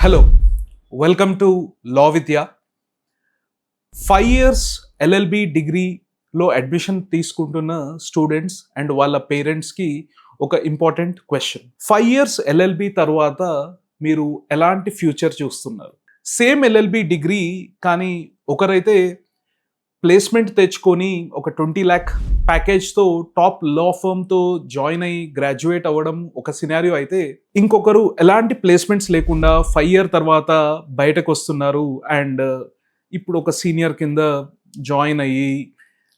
Hello, welcome to law Vidya. 5 years LLB డిగ్రీలో admission తీసుకుంటున్న students and వాళ్ళ పేరెంట్స్కి ఒక ఇంపార్టెంట్ క్వశ్చన్. 5 years ఎల్ఎల్బి తర్వాత మీరు ఎలాంటి ఫ్యూచర్ చూస్తున్నారు? సేమ్ ఎల్ఎల్బి డిగ్రీ కానీ ఒకరైతే ప్లేస్మెంట్ తెచ్చుకొని ఒక 20 lakh ప్యాకేజ్తో టాప్ లా ఫర్మ్తో జాయిన్ అయ్యి గ్రాడ్యుయేట్ అవ్వడం ఒక సినారియో అయితే, ఇంకొకరు ఎలాంటి ప్లేస్మెంట్స్ లేకుండా 5 year తర్వాత బయటకు వస్తున్నారు అండ్ ఇప్పుడు ఒక సీనియర్ కింద జాయిన్ అయ్యి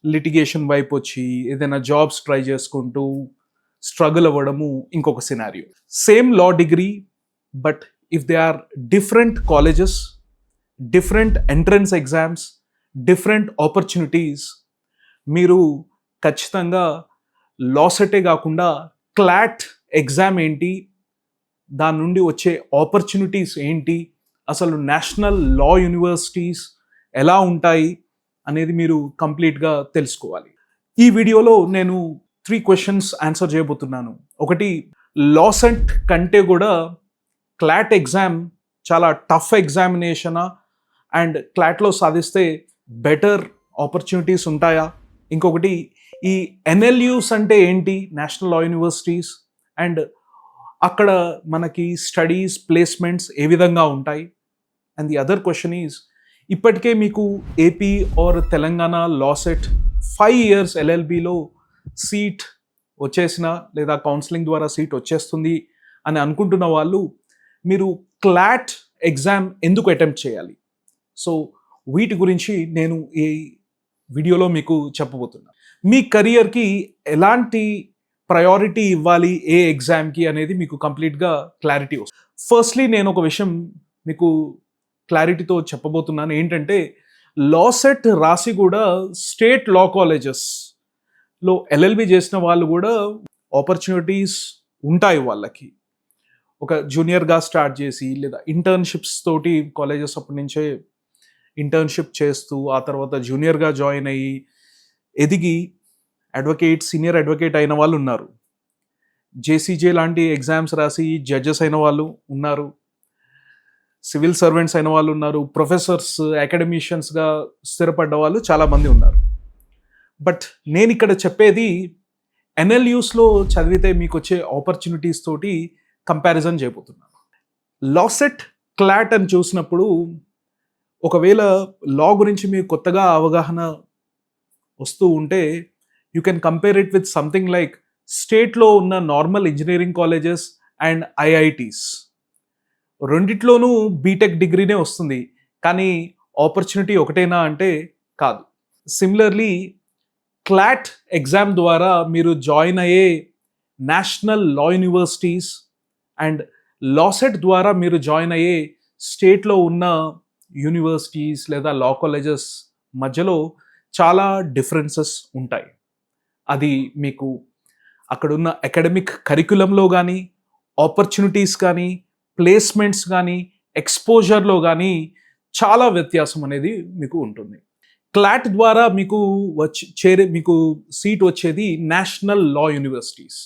లిటిగేషన్ వైపు వచ్చి ఏదైనా జాబ్స్ ట్రై చేసుకుంటూ స్ట్రగుల్ అవ్వడము ఇంకొక scenario. Same law degree, but if they are different colleges, different entrance exams, different opportunities, మీరు ఖచ్చితంగా లా సెటే కాకుండా క్లాట్ ఎగ్జామ్ ఏంటి, దాని నుండి వచ్చే ఆపర్చునిటీస్ ఏంటి, అసలు నేషనల్ లా యూనివర్సిటీస్ ఎలా ఉంటాయి అనేది మీరు కంప్లీట్గా తెలుసుకోవాలి. ఈ వీడియోలో నేను 3 questions ఆన్సర్ చేయబోతున్నాను. ఒకటి, లా సెట్ కంటే కూడా క్లాట్ ఎగ్జామ్ చాలా టఫ్ ఎగ్జామినేషనా అండ్ క్లాట్లో సాధిస్తే బెటర్ ఆపర్చునిటీస్ ఉంటాయా? ఇంకొకటి, ఈ ఎన్ఎల్యూస్ అంటే ఏంటి, నేషనల్ లా యూనివర్సిటీస్, అండ్ అక్కడ మనకి స్టడీస్ ప్లేస్మెంట్స్ ఏ విధంగా ఉంటాయి? And the other question is, ఇప్పటికే మీకు AP or Telangana LAWCET 5 years ఎల్ఎల్బిలో సీట్ వచ్చేసిన లేదా కౌన్సిలింగ్ ద్వారా సీట్ వచ్చేస్తుంది అని అనుకుంటున్న వాళ్ళు, మీరు క్లాట్ ఎగ్జామ్ ఎందుకు అటెంప్ట్ చేయాలి? సో వీటి గురించి నేను ఈ వీడియోలో మీకు చెప్పబోతున్నాను. మీ కెరియర్కి ఎలాంటి ప్రయారిటీ ఇవ్వాలి ఏ ఎగ్జామ్కి అనేది మీకు కంప్లీట్గా క్లారిటీ వస్తుంది. ఫస్ట్లీ నేను ఒక విషయం మీకు క్లారిటీతో చెప్పబోతున్నాను. ఏంటంటే, లా సెట్ రాసి కూడా స్టేట్ లా కాలేజెస్లో ఎల్ఎల్బి చేసిన వాళ్ళు కూడా ఆపర్చునిటీస్ ఉంటాయి వాళ్ళకి. ఒక జూనియర్గా స్టార్ట్ చేసి లేదా ఇంటర్న్షిప్స్ తోటి కాలేజెస్ అప్పటి నుంచే ఇంటర్న్షిప్ చేస్తూ ఆ తర్వాత జూనియర్గా జాయిన్ అయ్యి ఎదిగి అడ్వకేట్, సీనియర్ అడ్వకేట్ అయిన వాళ్ళు ఉన్నారు. జేసీజే లాంటి ఎగ్జామ్స్ రాసి జడ్జెస్ అయిన వాళ్ళు ఉన్నారు. సివిల్ సర్వెంట్స్ అయిన వాళ్ళు ఉన్నారు. ప్రొఫెసర్స్, అకాడమిషియన్స్గా స్థిరపడ్డ వాళ్ళు చాలామంది ఉన్నారు. బట్ నేను ఇక్కడ చెప్పేది ఎన్ఎల్యూస్లో చదివితే మీకు వచ్చే ఆపర్చునిటీస్ తోటి కంపారిజన్ చేయబోతున్నాను. లా సెట్, క్లాట్ అని చూసినప్పుడు, ఒకవేళ లా గురించి మీకు కొత్తగా అవగాహన వస్తూ ఉంటే you can compare it with something like స్టేట్లో ఉన్న normal engineering colleges and IITs. రెండిట్లోనూ బీటెక్ డిగ్రీనే వస్తుంది, కానీ ఆపర్చునిటీ ఒకటేనా అంటే కాదు. సిమిలర్లీ, క్లాట్ ఎగ్జామ్ ద్వారా మీరు జాయిన్ అయ్యే national law universities and law set ద్వారా మీరు జాయిన్ అయ్యే స్టేట్లో ఉన్న యూనివర్సిటీస్ లేదా లా కాలేజెస్ మధ్యలో చాలా డిఫరెన్సెస్ ఉంటాయి. అది మీకు అక్కడున్న అకాడమిక్ కరికులంలో కానీ, ఆపర్చునిటీస్ కానీ, ప్లేస్మెంట్స్ కానీ, ఎక్స్పోజర్లో కానీ చాలా వ్యత్యాసం అనేది మీకు ఉంటుంది. క్లాట్ ద్వారా మీకు మీకు సీట్ వచ్చేది నేషనల్ లా యూనివర్సిటీస్.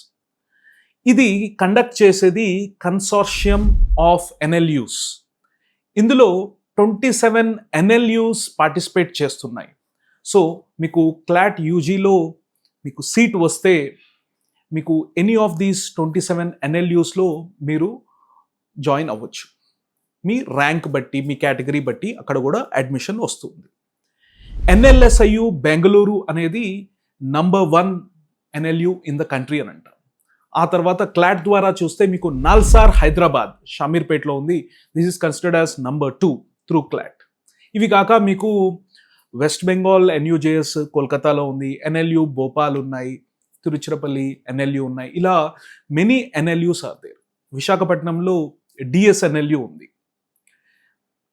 ఇది కండక్ట్ చేసేది కన్సార్షియం ఆఫ్ ఎన్ఎల్యూస్. ఇందులో 27 ఎన్ఎల్యూస్ పార్టిసిపేట్ చేస్తున్నాయి. సో మీకు క్లాట్ యూజీలో మీకు సీట్ వస్తే మీకు ఎనీ ఆఫ్ దీస్ 27 ఎన్ఎల్యూస్లో మీరు జాయిన్ అవ్వచ్చు. మీ ర్యాంక్ బట్టి, మీ కేటగిరీ బట్టి అక్కడ కూడా అడ్మిషన్ వస్తుంది. ఎన్ఎల్ఎస్ఐయు బెంగళూరు అనేది number 1 NLU in the country అని అంటారు. ఆ తర్వాత క్లాట్ ద్వారా చూస్తే మీకు నల్సార్ హైదరాబాద్, షామీర్పేట్లో ఉంది. This is considered as number 2 through clot. ఇవి కాక మీకు వెస్ట్ బెంగాల్ ఎన్యూజేఎస్ కోల్కతాలో ఉంది, ఎన్ఎల్యూ భోపాల్ ఉన్నాయి, తిరుచిరపల్లి ఎన్ఎల్యూ ఉన్నాయి. ఇలా మెనీ ఎన్ఎల్యూస్ ఆర్ దేర్. విశాఖపట్నంలో డిఎస్ఎన్ఎల్యూ ఉంది.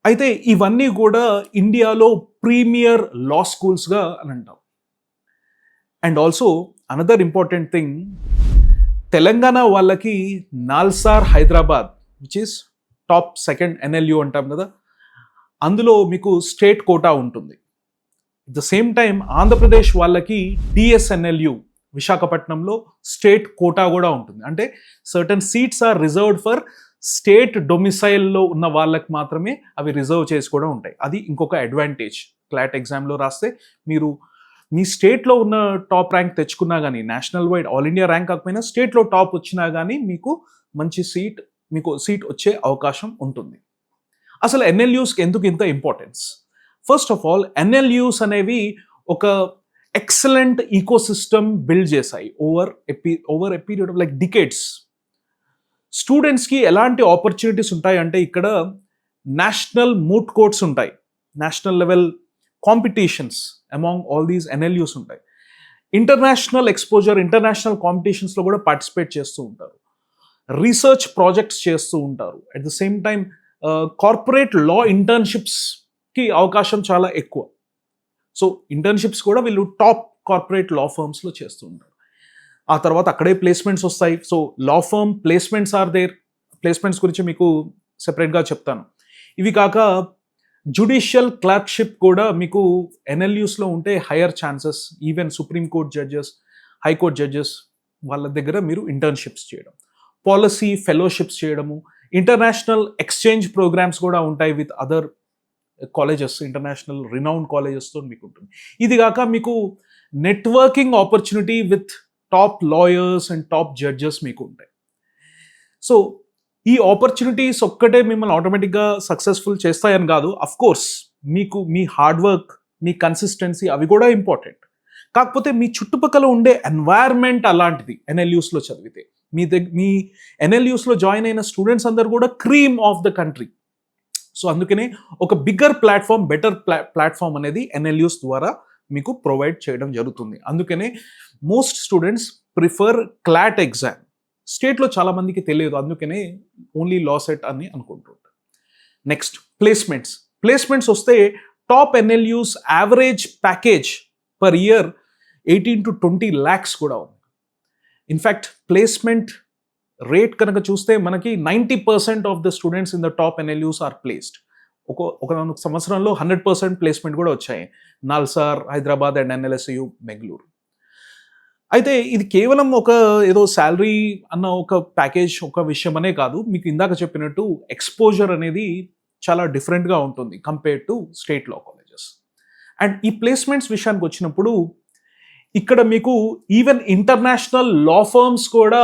అయితే ఇవన్నీ కూడా ఇండియాలో ప్రీమియర్ లా స్కూల్స్గా అని అంటాం. And also another important thing, Telangana వాళ్ళకి NALSAR Hyderabad which is top 2nd NLU అంటాం కదా, అందులో మీకు స్టేట్ కోటా ఉంటుంది. At the same time Andhra Pradesh వాళ్ళకి డిఎస్ఎన్ఎల్యూ విశాఖపట్నంలో స్టేట్ కోటా కూడా ఉంటుంది. అంటే certain seats are reserved for state డొమిసైల్లో ఉన్న వాళ్ళకి మాత్రమే అవి రిజర్వ్ చేసి కూడా ఉంటాయి. అది ఇంకొక అడ్వాంటేజ్. క్లాట్ ఎగ్జామ్లో రాస్తే మీరు మీ స్టేట్లో ఉన్న టాప్ ర్యాంక్ తెచ్చుకున్నా కానీ, national wide all India rank కాకపోయినా స్టేట్లో టాప్ వచ్చినా కానీ మీకు సీట్ వచ్చే అవకాశం ఉంటుంది. అసలు ఎన్ఎల్యూస్కి ఎందుకు ఇంత importance? First of all NLUs అనేవి ఒక ఎక్సలెంట్ ఈకోసిస్టమ్ బిల్డ్ చేశాయి over a period of like decades. స్టూడెంట్స్కి ఎలాంటి ఆపర్చునిటీస్ ఉంటాయి అంటే ఇక్కడ నేషనల్ మూట్ కోర్ట్స్ ఉంటాయి, national level competitions among all these NLUs ఉంటాయి, ఇంటర్నేషనల్ ఎక్స్పోజర్, ఇంటర్నేషనల్ కాంపిటీషన్స్లో కూడా పార్టిసిపేట్ చేస్తూ ఉంటారు, రీసెర్చ్ ప్రాజెక్ట్స్ చేస్తూ ఉంటారు. At the same time corporate law ఇంటర్న్షిప్స్కి అవకాశం చాలా ఎక్కువ. సో ఇంటర్న్షిప్స్ కూడా వీళ్ళు టాప్ కార్పొరేట్ లా ఫర్మ్స్లో చేస్తూ ఉంటారు. ఆ తర్వాత అక్కడే ప్లేస్మెంట్స్ వస్తాయి. So law firm placements are there. Placements గురించి మీకు సెపరేట్గా చెప్తాను. ఇవి కాక జ్యుడిషియల్ క్లర్క్షిప్ కూడా మీకు ఎన్ఎల్యూస్లో ఉంటే higher chances. Even supreme court judges, high court judges వాళ్ళ దగ్గర మీరు ఇంటర్న్షిప్స్ చేయడం, పాలసీ ఫెలోషిప్స్ చేయడము, ఇంటర్నేషనల్ ఎక్స్చేంజ్ ప్రోగ్రామ్స్ కూడా ఉంటాయి with other colleges, international renowned కాలేజెస్తో మీకు ఉంటుంది. ఇది కాక మీకు networking opportunity with top lawyers and top judges మీకు ఉంటాయి. సో ఈ ఆపర్చునిటీస్ ఒక్కటే మిమ్మల్ని ఆటోమేటిక్గా సక్సెస్ఫుల్ చేస్తాయని కాదు. అఫ్ కోర్స్ మీకు మీ హార్డ్ వర్క్, మీ కన్సిస్టెన్సీ అవి కూడా ఇంపార్టెంట్. కాకపోతే మీ చుట్టుపక్కల ఉండే ఎన్వైర్న్మెంట్ అలాంటిది. ఎన్ఎల్యూస్లో చదివితే మీ ఎన్ఎల్యూస్లో జాయిన్ అయిన స్టూడెంట్స్ అందరు కూడా cream of the country. So అందుకనే ఒక బిగ్గర్ ప్లాట్ఫామ్, బెటర్ ప్లాట్ఫామ్ అనేది ఎన్ఎల్యూస్ ద్వారా మీకు ప్రొవైడ్ చేయడం జరుగుతుంది. అందుకనే most students prefer clot exam. స్టేట్లో చాలామందికి తెలియదు, అందుకనే ఓన్లీ లా సెట్ అని అనుకుంటుంటారు. నెక్స్ట్ ప్లేస్మెంట్స్ వస్తే top NLUs average package per year 18 to 20 lakhs కూడా ఉంది. ఇన్ఫ్యాక్ట్ ప్లేస్మెంట్ రేట్ కనుక చూస్తే మనకి 90% of the students in the top NLUs are placed. ఒక సంవత్సరంలో 100% ప్లేస్మెంట్ కూడా వచ్చాయి. NALSAR, Hyderabad and NLSU Bengaluru. అయితే ఇది కేవలం ఏదో శాలరీ అన్న ఒక ప్యాకేజ్ ఒక విషయం అనే కాదు. మీకు ఇందాక చెప్పినట్టు ఎక్స్పోజర్ అనేది చాలా డిఫరెంట్గా ఉంటుంది compare to state law colleges. And ఈ ప్లేస్మెంట్స్ విషయానికి వచ్చినప్పుడు ఇక్కడ మీకు ఈవెన్ ఇంటర్నేషనల్ లా ఫర్మ్స్ కూడా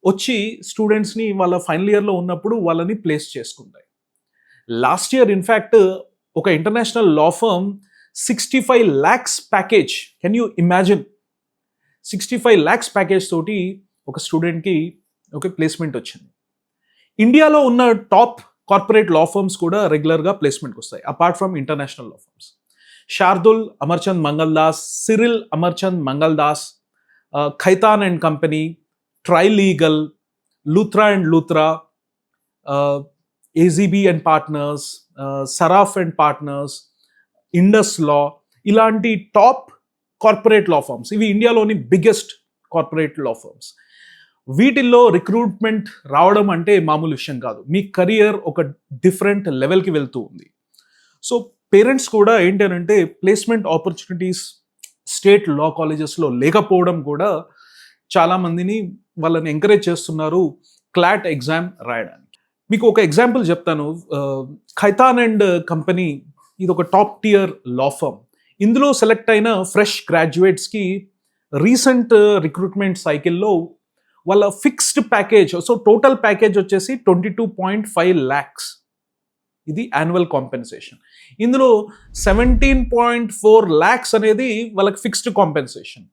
వచ్చి స్టూడెంట్స్ని వాళ్ళ ఫైనల్ ఇయర్లో ఉన్నప్పుడు వాళ్ళని ప్లేస్ చేసుకుంటాయి. లాస్ట్ ఇయర్ ఇన్ఫ్యాక్ట్ ఒక international law firm 65 lakhs package, can you imagine? 65 lakhs package తోటి ఒక స్టూడెంట్కి ఒక ప్లేస్మెంట్ వచ్చింది. ఇండియాలో ఉన్న టాప్ కార్పొరేట్ లా ఫర్మ్స్ కూడా రెగ్యులర్గా ప్లేస్మెంట్కి వస్తాయి apart from international law firms. Shardul Amarchand Mangaldas, Cyril Amarchand Mangaldas, Khaitan and company, Trilegal, Luthra and Luthra, AZB and partners, Saraf and partners, Indus law, ఇలాంటి టాప్ కార్పొరేట్ లా ఫర్మ్స్. ఇవి ఇండియాలోని బిగ్గెస్ట్ కార్పొరేట్ లా ఫర్మ్స్. వీటిల్లో రిక్రూట్మెంట్ రావడం అంటే మామూలు విషయం కాదు. మీ కెరియర్ ఒక డిఫరెంట్ లెవెల్కి వెళ్తూ ఉంది. సో పేరెంట్స్ కూడా ఏంటంటే ప్లేస్మెంట్ ఆపర్చునిటీస్ స్టేట్ లా కాలేజెస్లో లేకపోవడం కూడా చాలామందిని వాళ్ళని ఎంకరేజ్ చేస్తున్నారు క్లాట్ ఎగ్జామ్ రాయడానికి. మీకు ఒక ఎగ్జాంపుల్ చెప్తాను. ఖైతాన్ అండ్ కంపెనీ ఇది ఒక టాప్ టియర్ లా ఫర్మ్. ఇందులో సెలెక్ట్ అయిన ఫ్రెష్ గ్రాడ్యుయేట్స్కి రీసెంట్ రిక్రూట్మెంట్ సైకిల్లో వాళ్ళ fixed package, so total package వచ్చేసి 22.5 lakhs. ఇది యాన్యువల్ కాంపెన్సేషన్. ఇందులో 17.4 lakhs అనేది వాళ్ళకి ఫిక్స్డ్ కాంపెన్సేషన్.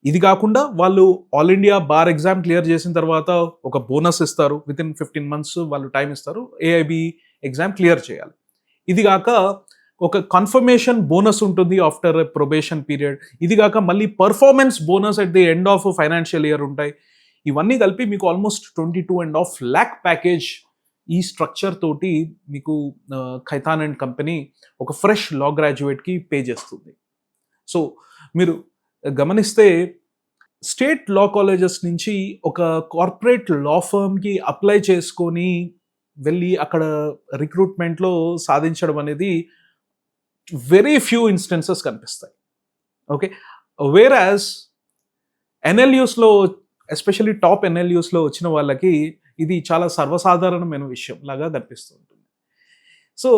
ఇది కాకుండా వాళ్ళు all India bar exam clear చేసిన తర్వాత ఒక బోనస్ ఇస్తారు. వితిన్ 15 months వాళ్ళు టైం ఇస్తారు ఏఐబి ఎగ్జామ్ క్లియర్ చేయాలి. ఇది కాక ఒక కన్ఫర్మేషన్ బోనస్ ఉంటుంది ఆఫ్టర్ ప్రొబేషన్ పీరియడ్. ఇది కాక మళ్ళీ performance bonus at the end of financial year ఉంటాయి. ఇవన్నీ కలిపి మీకు ఆల్మోస్ట్ 22.5 lakh ప్యాకేజ్ ఈ స్ట్రక్చర్ తోటి మీకు ఖైతాన్ అండ్ కంపెనీ ఒక ఫ్రెష్ లా గ్రాడ్యుయేట్కి పే చేస్తుంది. సో మీరు గమనిస్తే స్టేట్ లా కాలేజెస్ నుంచి ఒక కార్పొరేట్ లా ఫర్మ్కి అప్లై చేసుకొని వెళ్ళి అక్కడ రిక్రూట్మెంట్లో సాధించడం అనేది వెరీ ఫ్యూ ఇన్స్టెన్సెస్ కనిపిస్తాయి. ఓకే, వేరాజ్ ఎన్ఎల్యూస్లో ఎస్పెషల్లీ టాప్ ఎన్ఎల్యూస్లో వచ్చిన వాళ్ళకి ఇది చాలా సర్వసాధారణమైన విషయం లాగా కనిపిస్తూ ఉంటుంది. సో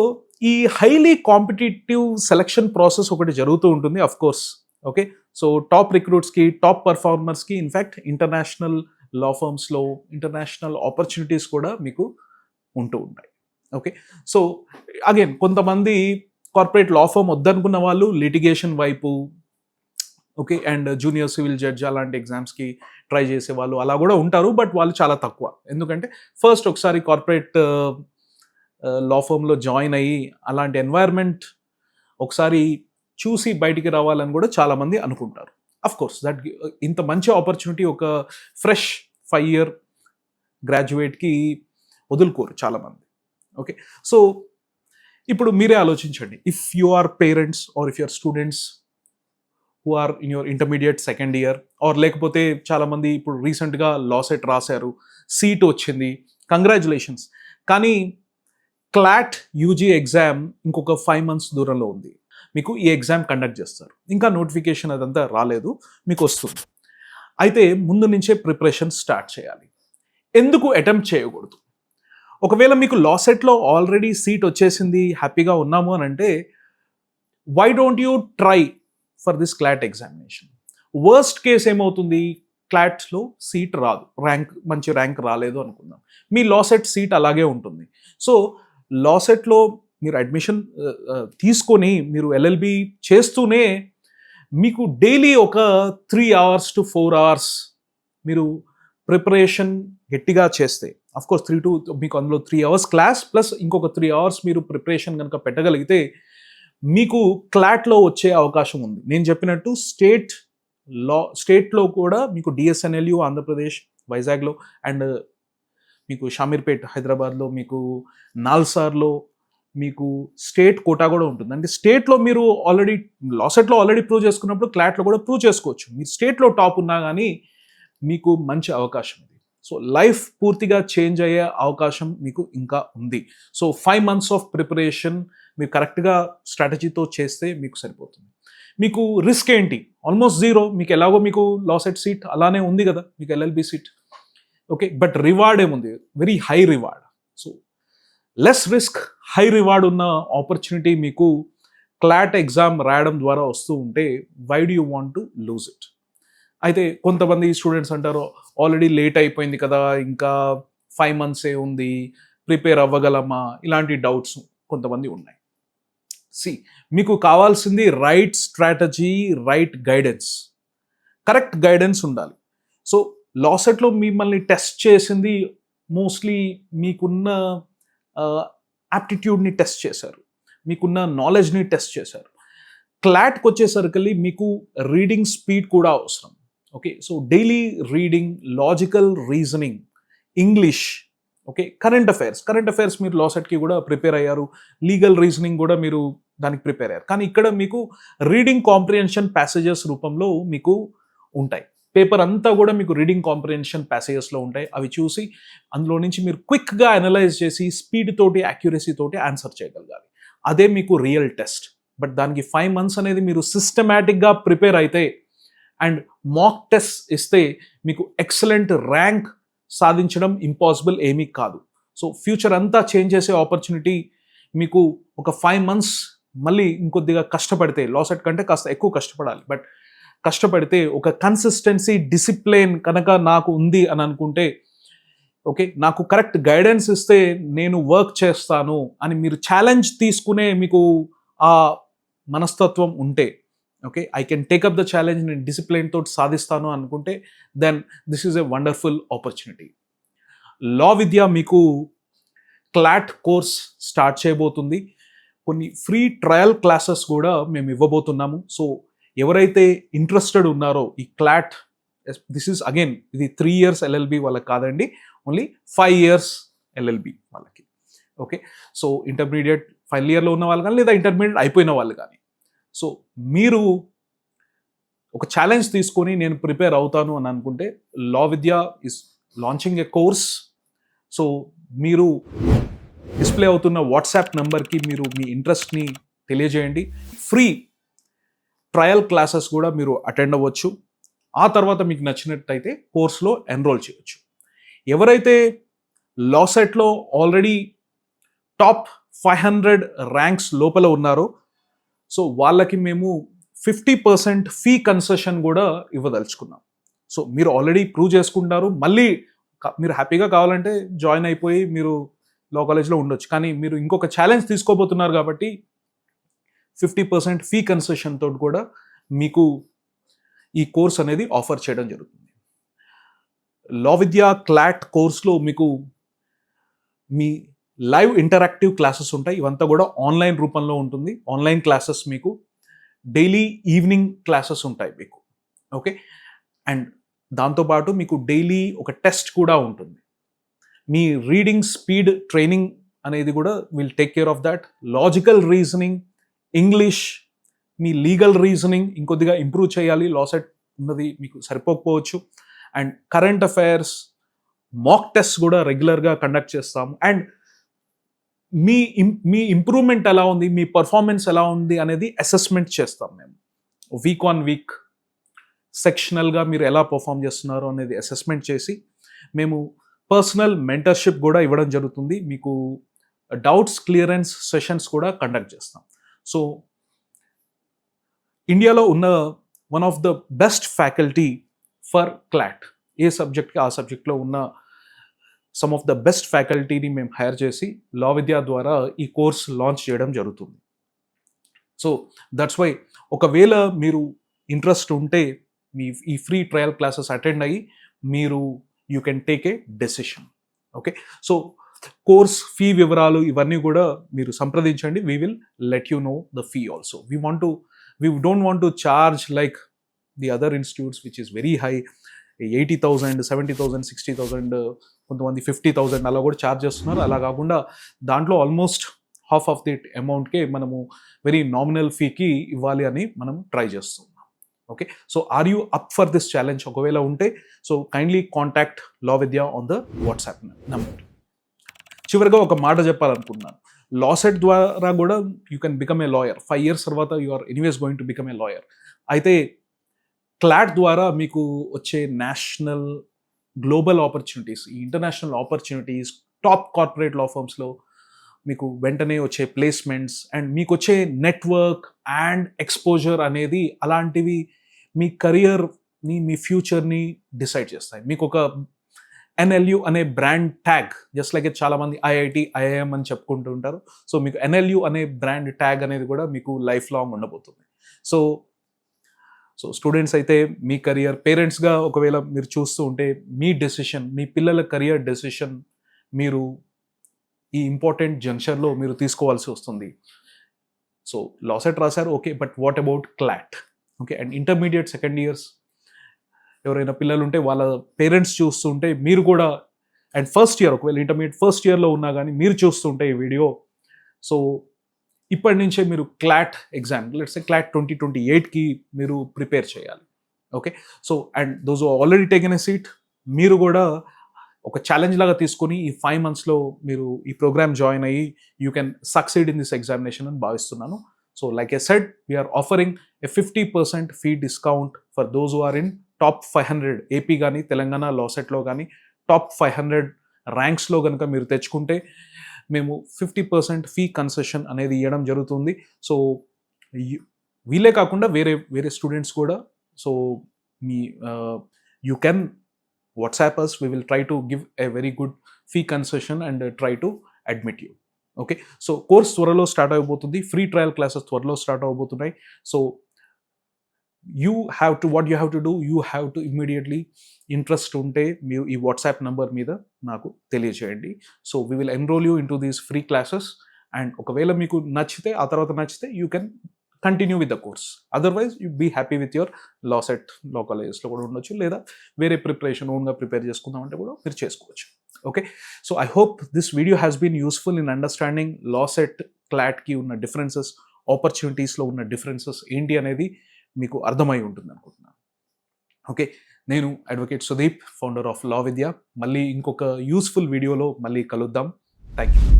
ఈ హైలీ కాంపిటేటివ్ సెలక్షన్ ప్రాసెస్ ఒకటి జరుగుతూ ఉంటుంది of course. Okay, so top రిక్రూట్స్కి, టాప్ పర్ఫార్మర్స్కి ఇన్ఫ్యాక్ట్ ఇంటర్నేషనల్ లా ఫర్మ్స్లో ఇంటర్నేషనల్ ఆపర్చునిటీస్ కూడా మీకు ఉంటూ ఉంటాయి. ఓకే, సో అగైన్ కొంతమంది కార్పొరేట్ లా ఫర్మ్ వద్దనుకున్న వాళ్ళు లిటిగేషన్ వైపు, okay, and junior civil judge అలాంటి ఎగ్జామ్స్కి ట్రై చేసే వాళ్ళు అలా కూడా ఉంటారు. బట్ వాళ్ళు చాలా తక్కువ. ఎందుకంటే ఫస్ట్ ఒకసారి కార్పొరేట్ లా ఫర్మ్లో జాయిన్ అయ్యి అలాంటి ఎన్వైర్న్మెంట్ ఒకసారి చూసి బయటికి రావాలని కూడా చాలామంది అనుకుంటారు. అఫ్ కోర్స్ దట్ ఇంత మంచి ఆపర్చునిటీ ఒక ఫ్రెష్ 5 year గ్రాడ్యుయేట్కి వదులుకోరు చాలామంది. ఓకే, సో ఇప్పుడు మీరే ఆలోచించండి. If you are parents or if your students who are in your intermediate 2nd year, or లేకపోతే చాలామంది ఇప్పుడు రీసెంట్గా లా సెట్ రాశారు, సీట్ వచ్చింది, కంగ్రాచులేషన్స్. కానీ క్లాట్ యూజీ ఎగ్జామ్ ఇంకొక 5 months దూరంలో ఉంది. మీకు ఈ ఎగ్జామ్ కండక్ట్ చేస్తారు. ఇంకా నోటిఫికేషన్ అదంతా రాలేదు, మీకు వస్తుంది. అయితే ముందు నుంచే ప్రిపరేషన్ స్టార్ట్ చేయాలి. ఎందుకు అటెంప్ట్ చేయకూడదు? ఒకవేళ మీకు లా సెట్లో ఆల్రెడీ సీట్ వచ్చేసింది, హ్యాపీగా ఉన్నాము అని అంటే why don't you try for this CLAT examination? Worst case ఏమవుతుంది, క్లాట్లో సీట్ రాదు, మంచి ర్యాంక్ రాలేదు అనుకుందాం, మీ లా సెట్ సీట్ అలాగే ఉంటుంది. సో లా సెట్లో మీరు అడ్మిషన్ తీసుకొని మీరు LLB చేస్తూనే మీకు డైలీ ఒక 3 hours to 4 hours మీరు ప్రిపరేషన్ గట్టిగా చేస్తే, అఫ్కోర్స్ 3 to మీకు అందులో 3 hours క్లాస్ ప్లస్ ఇంకొక 3 hours మీరు ప్రిపరేషన్ కనుక పెట్టగలిగితే మీకు క్లాట్లో వచ్చే అవకాశం ఉంది. నేను చెప్పినట్టు స్టేట్లో కూడా మీకు DSNLU ఆంధ్రప్రదేశ్ వైజాగ్లో, అండ్ మీకు షామీర్పేట్ హైదరాబాద్లో, మీకు నాల్సార్లో మీకు స్టేట్ కోటా కూడా ఉంటుంది. అంటే స్టేట్లో మీరు ఆల్రెడీ లా సెట్లో ఆల్రెడీ ప్రూవ్ చేసుకున్నప్పుడు క్లాట్లో కూడా ప్రూవ్ చేసుకోవచ్చు. మీరు స్టేట్లో టాప్ ఉన్నా కానీ మీకు మంచి అవకాశం ఉంది. సో లైఫ్ పూర్తిగా చేంజ్ అయ్యే అవకాశం మీకు ఇంకా ఉంది. సో 5 months ఆఫ్ ప్రిపరేషన్ మీరు కరెక్ట్గా స్ట్రాటజీతో చేస్తే మీకు సరిపోతుంది. మీకు రిస్క్ ఏంటి? ఆల్మోస్ట్ 0. మీకు ఎలాగో మీకు లా సెట్ సీట్ అలానే ఉంది కదా, మీకు LLB seat. Okay, but reward ఏముంది? Very high reward. So less risk high reward ఉన్న ఆపర్చునిటీ మీకు క్లాట్ ఎగ్జామ్ రాయడం ద్వారా వస్తూ ఉంటే why do you want to lose it? అయితే కొంతమంది స్టూడెంట్స్ అంటారు ఆల్రెడీ లేట్ అయిపోయింది కదా, ఇంకా 5 months ఉంది, ప్రిపేర్ అవ్వగలమా, ఇలాంటి డౌట్స్ కొంతమంది ఉన్నాయి. మీకు కావాల్సింది right strategy, right guidance, correct guidance ఉండాలి. సో లా సెట్లో మిమ్మల్ని టెస్ట్ చేసింది మోస్ట్లీ మీకున్న యాప్టిట్యూడ్ని టెస్ట్ చేశారు, మీకున్న నాలెడ్జ్ని టెస్ట్ చేశారు. క్లాట్కి వచ్చేసరికి మీకు రీడింగ్ స్పీడ్ కూడా అవసరం. Okay, so daily reading, logical reasoning, English, okay, current affairs మీరు లా సెట్కి కూడా ప్రిపేర్ అయ్యారు, లీగల్ రీజనింగ్ కూడా మీరు దానికి ప్రిపేర్ అయ్యారు. కానీ ఇక్కడ మీకు రీడింగ్ కాంప్రిహెన్షన్ ప్యాసేజెస్ రూపంలో మీకు ఉంటాయి. పేపర్ అంతా కూడా మీకు రీడింగ్ కాంప్రిహెన్షన్ ప్యాసేజెస్లో ఉంటాయి. అవి చూసి అందులో నుంచి మీరు క్విక్గా అనలైజ్ చేసి స్పీడ్ తోటి, యాక్యురసీ తోటి ఆన్సర్ చేయగలగాలి. అదే మీకు రియల్ టెస్ట్. బట్ దానికి 5 months అనేది మీరు సిస్టమేటిక్గా ప్రిపేర్ అయితే అండ్ మాక్ టెస్ట్ ఇస్తే మీకు ఎక్సలెంట్ ర్యాంక్ సాధించడం ఇంపాసిబుల్ ఏమీ కాదు. సో ఫ్యూచర్ అంతా చేంజ్ చేసే ఆపర్చునిటీ మీకు ఒక 5 months మళ్ళీ ఇంకొద్దిగా కష్టపడితే, లా సెట్ కంటే కాస్త ఎక్కువ కష్టపడాలి, బట్ కష్టపడితే ఒక కన్సిస్టెన్సీ, డిసిప్లిన్ కనుక నాకు ఉంది అని అనుకుంటే, ఓకే, నాకు కరెక్ట్ గైడెన్స్ ఇస్తే నేను వర్క్ చేస్తాను అని మీరు ఛాలెంజ్ తీసుకునే మీకు ఆ మనస్తత్వం ఉంటే, okay, I can take up the challenge, నేను డిసిప్లిన్ తోటి సాధిస్తాను అనుకుంటే then this is a wonderful opportunity. Law Vidya మీకు క్లాట్ కోర్స్ స్టార్ట్ చేయబోతుంది. కొన్ని ఫ్రీ ట్రయల్ క్లాసెస్ కూడా మేము ఇవ్వబోతున్నాము. సో ఎవరైతే ఇంట్రెస్టెడ్ ఉన్నారో ఈ క్లాట్, దిస్ ఈస్ అగైన్ ఇది 3 years LLB వాళ్ళకి కాదండి, ఓన్లీ 5 years LLB వాళ్ళకి. ఓకే, సో ఇంటర్మీడియట్ ఫైనల్ ఇయర్లో ఉన్న వాళ్ళు కానీ, లేదా ఇంటర్మీడియట్ అయిపోయిన వాళ్ళు కానీ, సో మీరు ఒక ఛాలెంజ్ తీసుకొని నేను ప్రిపేర్ అవుతాను అని అనుకుంటే law Vidya is launching a course. So మీరు డిస్ప్లే అవుతున్న వాట్సాప్ నెంబర్కి మీరు మీ ఇంట్రెస్ట్ని తెలియజేయండి. ఫ్రీ ట్రయల్ క్లాసెస్ కూడా మీరు అటెండ్ అవ్వచ్చు. ఆ తర్వాత మీకు నచ్చినట్టయితే కోర్సులో ఎన్రోల్ చేయొచ్చు. ఎవరైతే లా సెట్లో ఆల్రెడీ టాప్ 500 ర్యాంక్స్ లోపల ఉన్నారు. సో వాళ్ళకి మేము 50% ఫీ కన్సెషన్ కూడా ఇవ్వదలుచుకున్నాం. సో మీరు ఆల్రెడీ ప్రూవ్ చేసుకుంటారు, మళ్ళీ మీరు హ్యాపీగా కావాలంటే జాయిన్ అయిపోయి మీరు లా కాలేజ్లో ఉండొచ్చు. కానీ మీరు ఇంకొక ఛాలెంజ్ తీసుకోబోతున్నారు కాబట్టి 50% ఫీ కన్సెషన్ తోటి కూడా మీకు ఈ కోర్స్ అనేది ఆఫర్ చేయడం జరుగుతుంది. లా విద్య క్లాట్ కోర్స్లో మీకు మీ లైవ్ ఇంటరాక్టివ్ క్లాసెస్ ఉంటాయి. ఇవంతా కూడా ఆన్లైన్ రూపంలో ఉంటుంది. ఆన్లైన్ క్లాసెస్ మీకు డైలీ ఈవినింగ్ క్లాసెస్ ఉంటాయి మీకు. ఓకే, అండ్ దాంతోపాటు మీకు డైలీ ఒక టెస్ట్ కూడా ఉంటుంది. మీ రీడింగ్ స్పీడ్ ట్రైనింగ్ అనేది కూడా will take care of that. Logical reasoning, English, మీ లీగల్ రీజనింగ్ ఇంకొద్దిగా ఇంప్రూవ్ చేయాలి. లా సెట్ ఉన్నది మీకు సరిపోకపోవచ్చు. And current affairs, mock test కూడా రెగ్యులర్గా కండక్ట్ చేస్తాము. అండ్ మీ ఇంప్రూవ్మెంట్ ఎలా ఉంది, మీ పర్ఫార్మెన్స్ ఎలా ఉంది అనేది అసెస్మెంట్ చేస్తాం మేము. వీక్ ఆన్ వీక్ సెక్షనల్గా మీరు ఎలా పర్ఫామ్ చేస్తున్నారో అనేది అసెస్మెంట్ చేసి మేము పర్సనల్ మెంటర్షిప్ కూడా ఇవ్వడం జరుగుతుంది. మీకు డౌట్స్ క్లియరెన్స్ సెషన్స్ కూడా కండక్ట్ చేస్తాం. సో ఇండియాలో ఉన్న one of the best faculty for CLAT, ఏ సబ్జెక్ట్కి ఆ సబ్జెక్ట్లో ఉన్న సమ్ ఆఫ్ ద బెస్ట్ ఫ్యాకల్టీని మేము హైర్ చేసి లా విద్య ద్వారా ఈ కోర్స్ లాంచ్ చేయడం జరుగుతుంది. సో దట్స్ వై ఒకవేళ మీరు ఇంట్రెస్ట్ ఉంటే ఈ ఫ్రీ ట్రయల్ క్లాసెస్ అటెండ్ అయ్యి మీరు you can take a decision. Okay, so course fee వివరాలు ఇవన్నీ కూడా మీరు సంప్రదించండి. We will let you know the fee also. We don't want to charge like the other institutes which is very high, 80,000, 70,000, 60,000, కొంతమంది 50,000 అలా కూడా ఛార్జ్ చేస్తున్నారు. అలా కాకుండా దాంట్లో ఆల్మోస్ట్ హాఫ్ ఆఫ్ ది అమౌంట్కే మనము వెరీ నామినల్ ఫీకి ఇవ్వాలి అని మనం ట్రై చేస్తున్నాం. Okay, so are you up for this challenge? ఒకవేళ ఉంటే so kindly contact law Vidya on the WhatsApp number. చివరిగా ఒక మాట చెప్పాలనుకున్నాను. లా సెట్ ద్వారా కూడా you can become a lawyer. 5 years తర్వాత you are anyways going to become a lawyer. అయితే క్లాట్ ద్వారా మీకు వచ్చే నేషనల్, గ్లోబల్ ఆపర్చునిటీస్, ఈ international opportunities, top corporate law ఫర్మ్స్లో మీకు వెంటనే వచ్చే ప్లేస్మెంట్స్ అండ్ మీకు వచ్చే నెట్వర్క్ అండ్ ఎక్స్పోజర్ అనేది అలాంటివి మీ కెరియర్ని, మీ ఫ్యూచర్ని డిసైడ్ చేస్తాయి. మీకు ఒక NLU అనే బ్రాండ్ ట్యాగ్, జస్ట్ లైక్ చాలామంది IIT, IIM అని చెప్పుకుంటూ ఉంటారు. సో మీకు NLU అనే బ్రాండ్ ట్యాగ్ అనేది కూడా మీకు లైఫ్ లాంగ్ ఉండబోతుంది. సో స్టూడెంట్స్ అయితే మీ కెరియర్, పేరెంట్స్గా ఒకవేళ మీరు చూస్తూ ఉంటే మీ డెసిషన్, మీ పిల్లల కెరియర్ డెసిషన్ మీరు ఈ ఇంపార్టెంట్ జంక్షన్లో మీరు తీసుకోవాల్సి వస్తుంది. సో లా సెట్ రాశారు, okay, but what about clot? Okay, and intermediate second years ఎవరైనా పిల్లలు ఉంటే వాళ్ళ పేరెంట్స్ చూస్తుంటే మీరు కూడా, అండ్ ఫస్ట్ ఇయర్, ఒకవేళ ఇంటర్మీడియట్ ఫస్ట్ ఇయర్లో ఉన్నా కానీ మీరు చూస్తుంటే ఈ వీడియో, సో ఇప్పటి నుంచే మీరు CLAT exam, let's say CLAT 2028కి మీరు ప్రిపేర్ చేయాలి. Okay, so and those already taken a seat, మీరు కూడా ఒక ఛాలెంజ్ లాగా తీసుకొని ఈ 5 monthsలో మీరు ఈ ప్రోగ్రామ్ జాయిన్ అయ్యి you can succeed in this examination అని భావిస్తున్నాను. So like I said, we're offering a 50% fee discount for those who are in top 500 AP కానీ తెలంగాణ లా సెట్లో కానీ టాప్ 500 ర్యాంక్స్లో కనుక మీరు తెచ్చుకుంటే మేము 50% ఫీ కన్సెషన్ అనేది ఇవ్వడం జరుగుతుంది. సో వీళ్ళే కాకుండా వేరే స్టూడెంట్స్ కూడా, so me you can WhatsApp us, we will try to give a very good fee concession and try to admit you. Okay, so course త్వరలో స్టార్ట్ అయిపోతుంది. ఫ్రీ ట్రయల్ క్లాసెస్ త్వరలో స్టార్ట్ అవబోతున్నాయి. So what you have to do, you have to immediately interest ఉంటే మీరు ఈ WhatsApp number మీద నాకు తెలియజేయండి. So we will enrol you into these free classes. And ఒకవేళ మీకు నచ్చితే, ఆ తర్వాత నచ్చితే you can continue with the course. Otherwise you be happy with your LAWCET, law కాలేజెస్లో కూడా ఉండొచ్చు, లేదా వేరే ప్రిపరేషన్ ఓన్గా ప్రిపేర్ చేసుకుందామంటే కూడా మీరు చేసుకోవచ్చు. Okay, so I hope this video has been useful in understanding LAWCET, క్లాట్కి ఉన్న డిఫరెన్సెస్, ఆపర్చునిటీస్లో ఉన్న డిఫరెన్సెస్ ఏంటి అనేది మీకు అర్థమై ఉంటుంది అనుకుంటున్నాను. ఓకే, నేను advocate Sudeep, founder of law Vidya. మళ్ళీ ఇంకొక యూస్ఫుల్ వీడియోలో మళ్ళీ కలుద్దాం. Thank you.